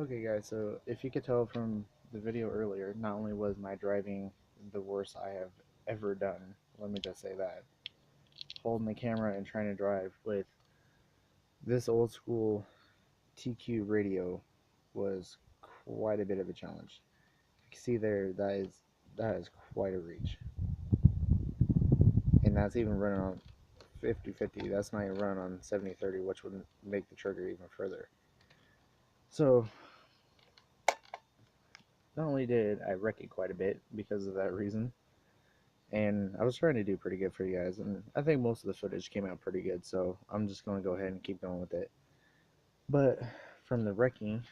Okay guys, so if you could tell from the video earlier, not only was my driving the worst I have ever done, let me just say that, holding the camera and trying to drive with this old school TQ radio was quite a bit of a challenge. You can see there, that is quite a reach. And that's even running on 50/50. That's not even running on 70/30, which would make the trigger even further. So not only did I wreck it quite a bit because of that reason, and I was trying to do pretty good for you guys, and I think most of the footage came out pretty good, so I'm just going to go ahead and keep going with it. But from the wrecking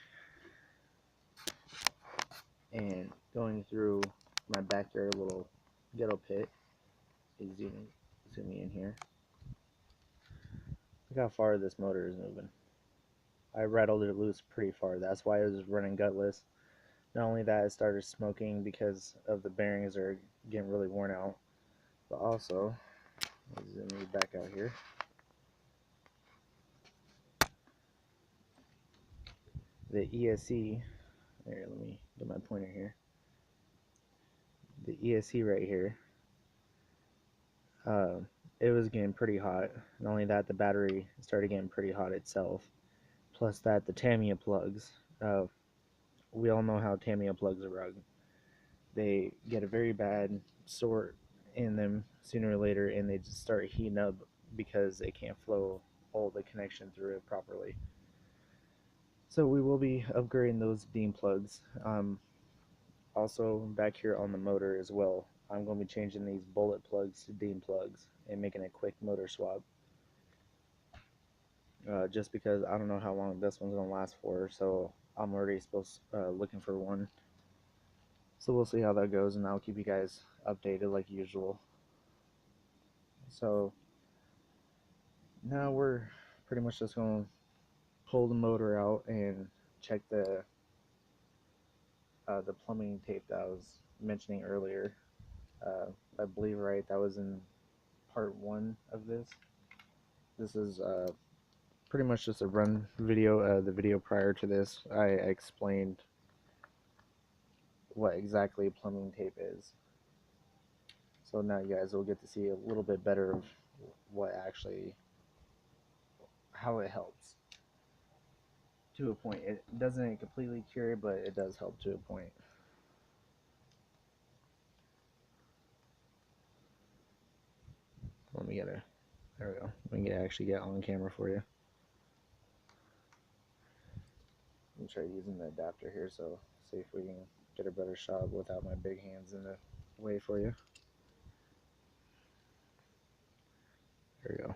and going through my backyard little ghetto pit, is zooming in here. Look how far this motor is moving. I rattled it loose pretty far. That's why it was running gutless. Not only that, it started smoking because of the bearings are getting really worn out, but also, zoom me back out here. The ESC, here, let me get my pointer here. The ESC right here, uh, it was getting pretty hot. Not only that, the battery started getting pretty hot itself. Plus that, the Tamiya plugs, we all know how Tamiya plugs are. They get a very bad sort in them sooner or later, and they just start heating up because they can't flow all the connection through it properly. So we will be upgrading those beam plugs. Also back here on the motor as well, I'm going to be changing these bullet plugs to beam plugs and making a quick motor swap. Just because I don't know how long this one's going to last for, so I'm already looking for one. So we'll see how that goes, and I'll keep you guys updated like usual. So now we're pretty much just going to pull the motor out and check the plumbing tape that I was mentioning earlier. I believe that was in part 1 of this. This is pretty much just a run video. The video prior to this, I explained what exactly plumbing tape is. So now you guys will get to see a little bit better of how it helps. To a point. It doesn't completely cure it, but it does help to a point. Let me get a, there we go. We can actually get on camera for you. I'm try using the adapter here, so see if we can get a better shot without my big hands in the way for you. There we go.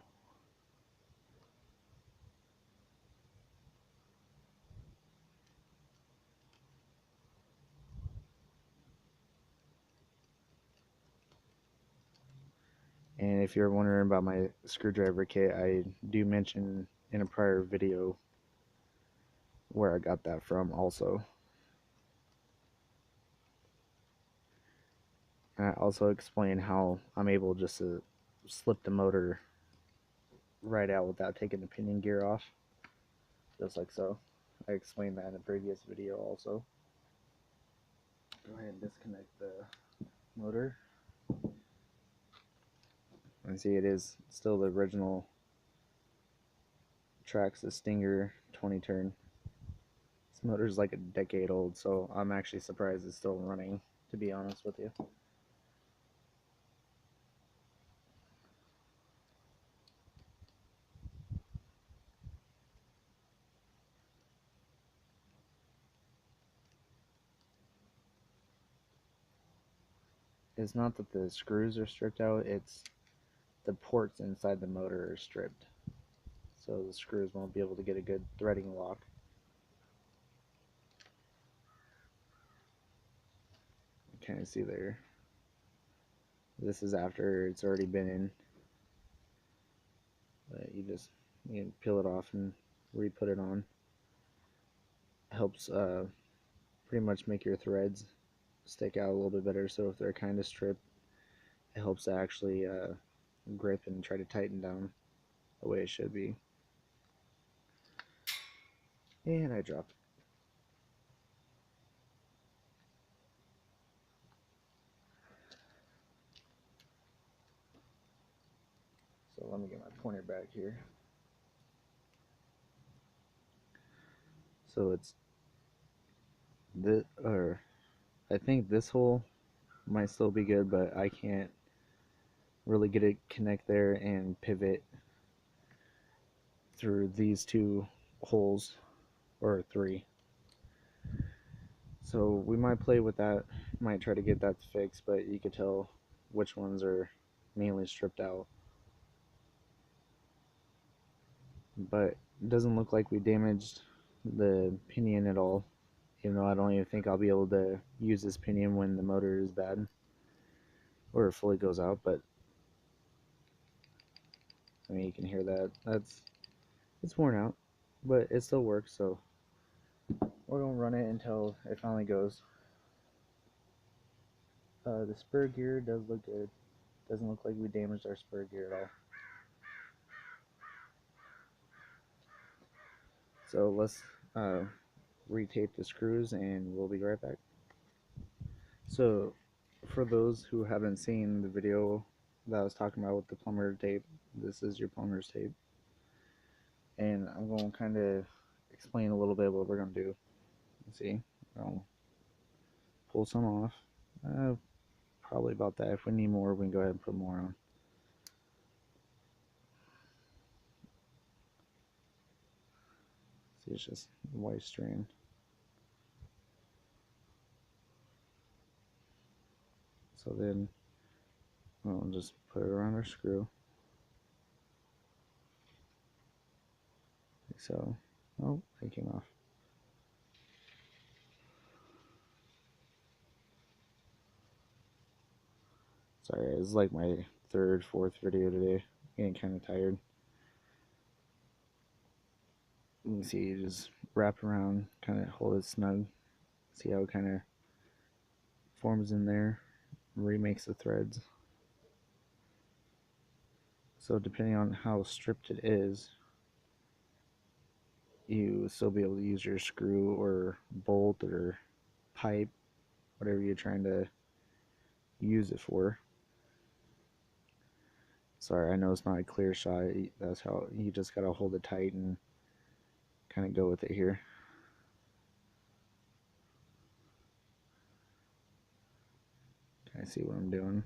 And if you're wondering about my screwdriver kit, I do mention in a prior video where I got that from also. And I also explain how I'm able just to slip the motor right out without taking the pinion gear off, just like so. I explained that in a previous video also. Go ahead and disconnect the motor. And see, it is still the original Traxxas Stinger 20 turn. This motor's like a decade old, so I'm actually surprised it's still running, to be honest with you. It's not that the screws are stripped out, it's the ports inside the motor are stripped, so the screws won't be able to get a good threading lock. You kind of see there. This is after it's already been in. But you can peel it off and re-put it on. It helps pretty much make your threads stick out a little bit better, so if they're kind of stripped, it helps to actually grip and try to tighten down the way it should be. And I dropped it. So let me get my pointer back here. So it's this, or I think this hole might still be good, but I can't really get it connect there and pivot through these two holes, or three. So we might play with that, might try to get that fixed, but you could tell which ones are mainly stripped out. But it doesn't look like we damaged the pinion at all, even though I don't even think I'll be able to use this pinion when the motor is bad or it fully goes out. But I mean, you can hear that. It's worn out, but it still works, so we're gonna run it until it finally goes. The spur gear does look good. Doesn't look like we damaged our spur gear at all. So let's retape the screws and we'll be right back. So for those who haven't seen the video that I was talking about with the plumber tape, this is your plumber's tape. And I'm going to kind of explain a little bit what we're going to do. See, I'll pull some off. Probably about that. If we need more, we can go ahead and put more on. See, it's just white strand. So then we'll just put it around our screw. Like so. Oh, it came off. Sorry, it's like my third, fourth video today. Getting kind of tired. You can see you just wrap around, kind of hold it snug. See how it kind of forms in there, remakes the threads. So depending on how stripped it is, you will still be able to use your screw or bolt or pipe, whatever you're trying to use it for. Sorry, I know it's not a clear shot. That's how you just gotta hold it tight and kind of go with it here. Can I see what I'm doing?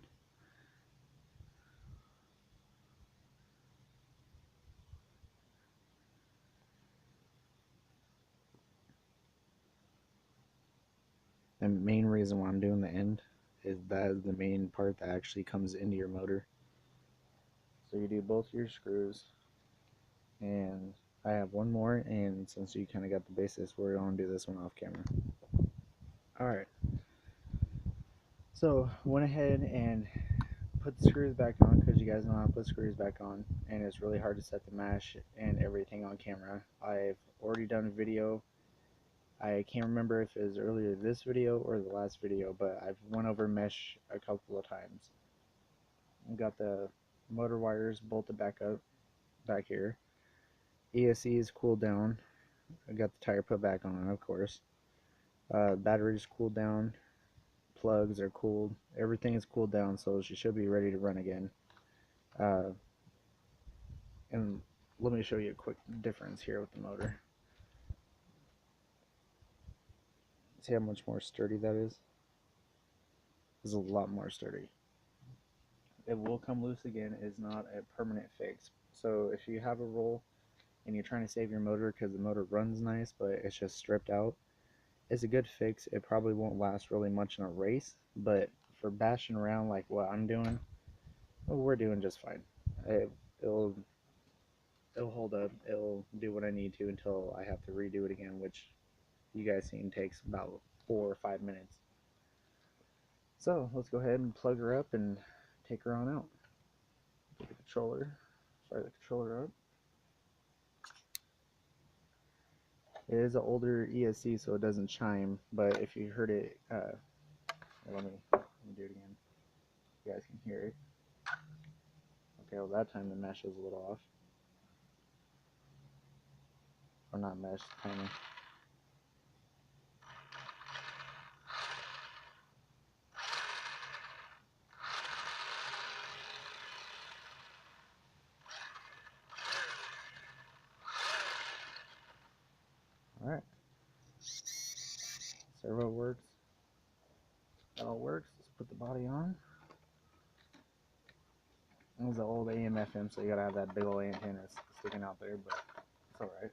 The main reason why I'm doing the end is that is the main part that actually comes into your motor. So you do both your screws, and I have one more, and since you kind of got the basis, we're going to do this one off camera. Alright, so went ahead and put the screws back on, because you guys know how to put screws back on, and it's really hard to set the mesh and everything on camera. I've already done a video. I can't remember if it was earlier this video or the last video, but I've went over mesh a couple of times. I got the motor wires bolted back up back here. ESC is cooled down. I got the tire put back on, of course. Batteries cooled down. Plugs are cooled. Everything is cooled down, so she should be ready to run again. And let me show you a quick difference here with the motor. See how much more sturdy that is? It's a lot more sturdy. It will come loose again. It's not a permanent fix. So if you have a roll and you're trying to save your motor because the motor runs nice but it's just stripped out, it's a good fix. It probably won't last really much in a race, but for bashing around like what I'm doing, well, we're doing just fine. It'll hold up. It'll do what I need to until I have to redo it again, which you guys seen takes about 4 or 5 minutes. So let's go ahead and plug her up and take her on out. Get the controller, fire the controller up. It is an older ESC, so it doesn't chime, but if you heard it, let me do it again. You guys can hear it. Okay, well that time the mesh is a little off. Or not mesh, timing. Alright. Servo works. That all works. Let's put the body on. It was an old AM/FM, so you gotta have that big old antenna sticking out there, but it's alright.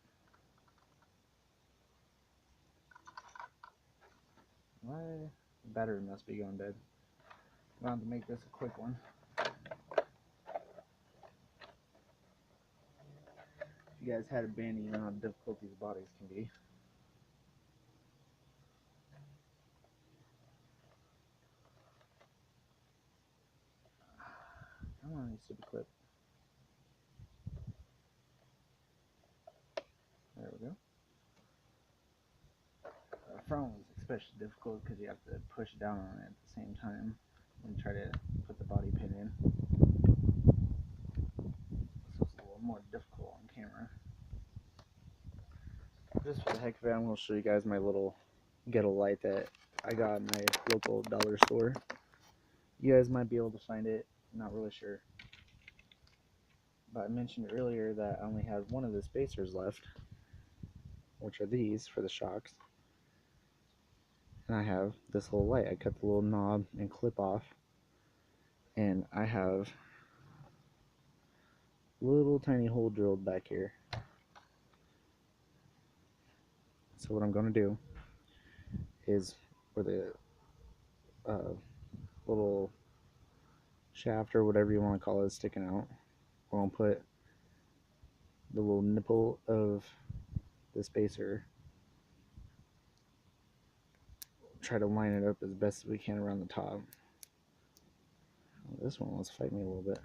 My battery must be going dead. I'm going to make this a quick one. If you guys had a bandit, you know how difficult these bodies can be. Come on, you stupid clip. There we go. The front one's especially difficult because you have to push down on it at the same time and try to put the body pin in. So it's a little more difficult on camera. Just for the heck of it, I'm going to show you guys my little ghetto light that I got in my local dollar store. You guys might be able to find it, not really sure. But I mentioned earlier that I only had one of the spacers left, which are these for the shocks. And I have this little light. I cut the little knob and clip off, and I have a little tiny hole drilled back here. So what I'm going to do is where the little shaft or whatever you want to call it is sticking out, we're going to put the little nipple of the spacer, try to line it up as best as we can around the top. This one wants to fight me a little bit.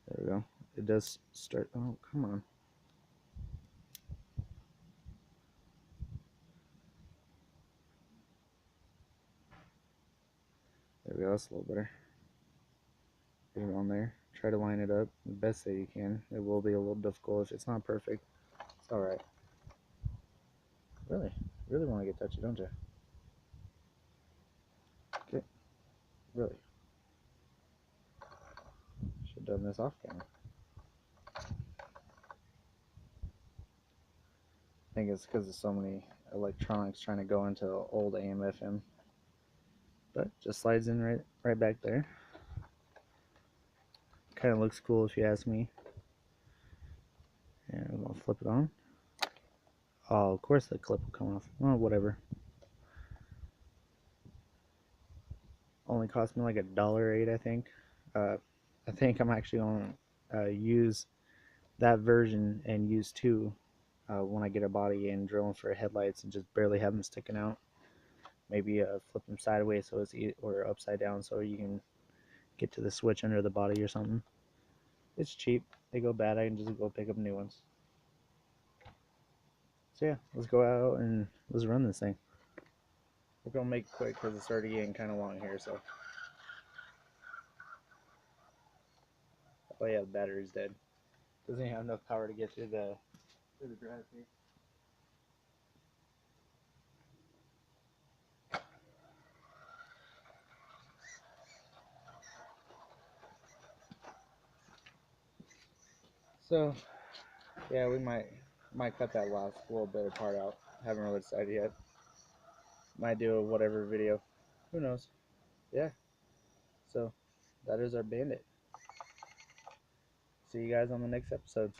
There we go. It does start. Oh, come on. There we go. That's a little better. Get it on there. Try to line it up the best that you can. It will be a little difficult if it's not perfect. It's alright. Really want to get touchy, don't you? Okay. Really. Should have done this off camera. I think it's because of so many electronics trying to go into old AM/FM. But just slides in right back there. Kind of looks cool if you ask me. And I'm gonna flip it on. Oh, of course the clip will come off. Well, whatever. Only cost me like $1.08, I think. I think I'm actually gonna use that version and use two when I get a body in, drilling for headlights and just barely have them sticking out. Maybe flip them sideways so it's or upside down so you can get to the switch under the body or something. It's cheap. They go bad, I can just go pick up new ones. So yeah, let's go out and let's run this thing. We're gonna make it quick because it's already getting kind of long here. So, oh yeah, the battery's dead. Doesn't have enough power to get through the drive here. So, yeah, we might cut that last little bit of part out. Haven't really decided yet. Might do a whatever video. Who knows? Yeah. So, that is our bandit. See you guys on the next episode.